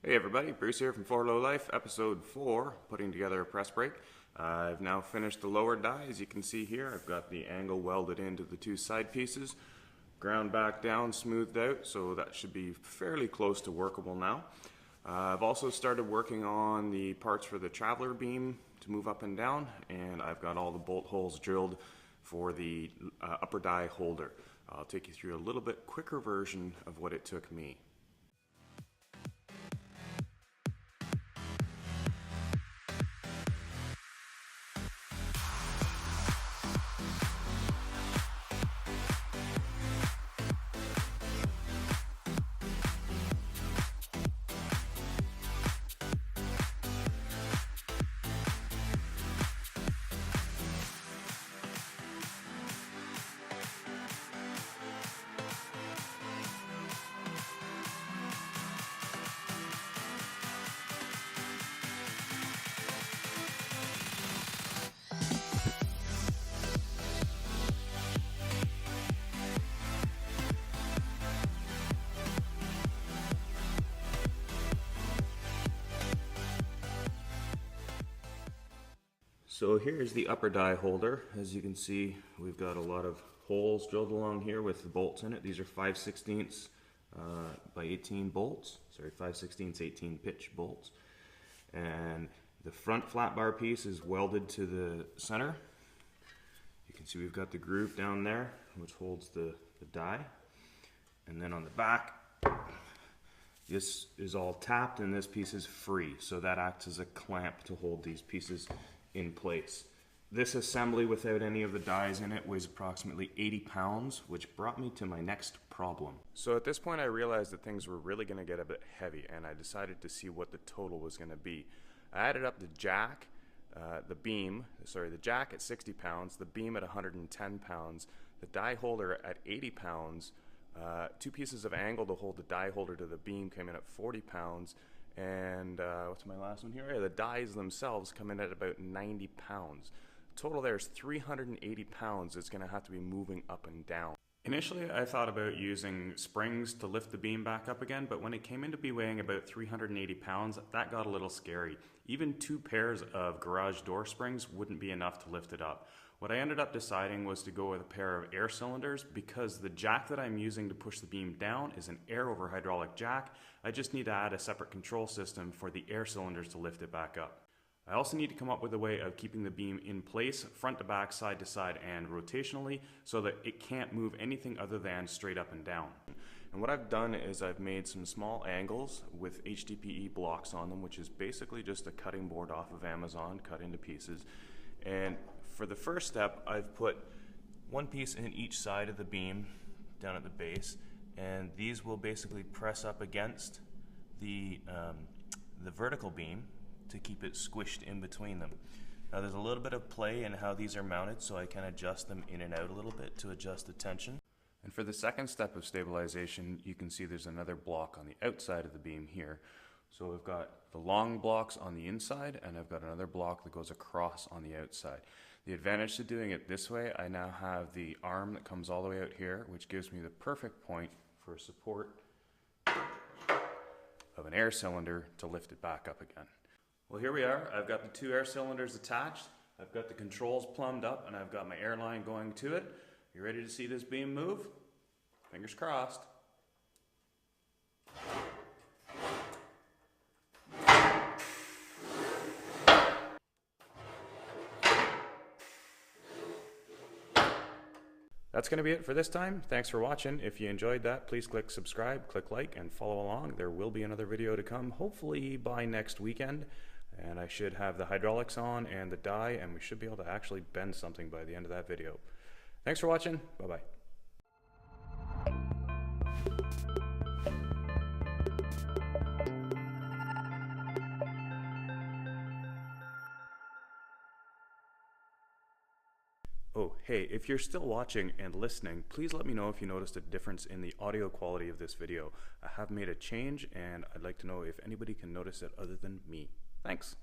Hey everybody, Bruce here from 4 Low Life, episode 4, putting together a press brake. I've now finished the lower die. As you can see here, I've got the angle welded into the two side pieces, ground back down, smoothed out, so that should be fairly close to workable now. I've also started working on the parts for the traveler beam to move up and down, and I've got all the bolt holes drilled for the upper die holder. I'll take you through a little bit quicker version of what it took me. So here's the upper die holder. As you can see, we've got a lot of holes drilled along here with the bolts in it. These are 5/16 by 18 bolts. Sorry, 5/16 18 pitch bolts. And the front flat bar piece is welded to the center. You can see we've got the groove down there, which holds the die. And then on the back, this is all tapped and this piece is free. So that acts as a clamp to hold these pieces in place. This assembly without any of the dies in it weighs approximately 80 pounds, which brought me to my next problem. So at this point I realized that things were really going to get a bit heavy, and I decided to see what the total was going to be. I added up the jack, the jack at 60 pounds, the beam at 110 pounds, the die holder at 80 pounds, two pieces of angle to hold the die holder to the beam came in at 40 pounds, and what's my last one here? Yeah, the dies themselves come in at about 90 pounds. Total there's 380 pounds that's going to have to be moving up and down. Initially I thought about using springs to lift the beam back up again, but when it came in to be weighing about 380 pounds, that got a little scary. Even 2 pairs of garage door springs wouldn't be enough to lift it up. What I ended up deciding was to go with a pair of air cylinders, because the jack that I'm using to push the beam down is an air over hydraulic jack. I just need to add a separate control system for the air cylinders to lift it back up. I also need to come up with a way of keeping the beam in place, front to back, side to side, and rotationally, so that it can't move anything other than straight up and down. And what I've done is I've made some small angles with HDPE blocks on them, which is basically just a cutting board off of Amazon, cut into pieces. And for the first step, I've put one piece in each side of the beam down at the base, and these will basically press up against the vertical beam to keep it squished in between them. Now there's a little bit of play in how these are mounted, so I can adjust them in and out a little bit to adjust the tension. And for the second step of stabilization, you can see there's another block on the outside of the beam here. So we've got the long blocks on the inside, and I've got another block that goes across on the outside. The advantage to doing it this way, I now have the arm that comes all the way out here, which gives me the perfect point for support of an air cylinder to lift it back up again. Well, here we are. I've got the 2 air cylinders attached, I've got the controls plumbed up, and I've got my air line going to it. You ready to see this beam move? Fingers crossed. That's going to be it for this time. Thanks for watching. If you enjoyed that, please click subscribe, click like, and follow along. There will be another video to come, hopefully by next weekend. And I should have the hydraulics on and the die, and we should be able to actually bend something by the end of that video. Thanks for watching. Bye-bye. Oh, hey, if you're still watching and listening, please let me know if you noticed a difference in the audio quality of this video. I have made a change, and I'd like to know if anybody can notice it other than me. Thanks.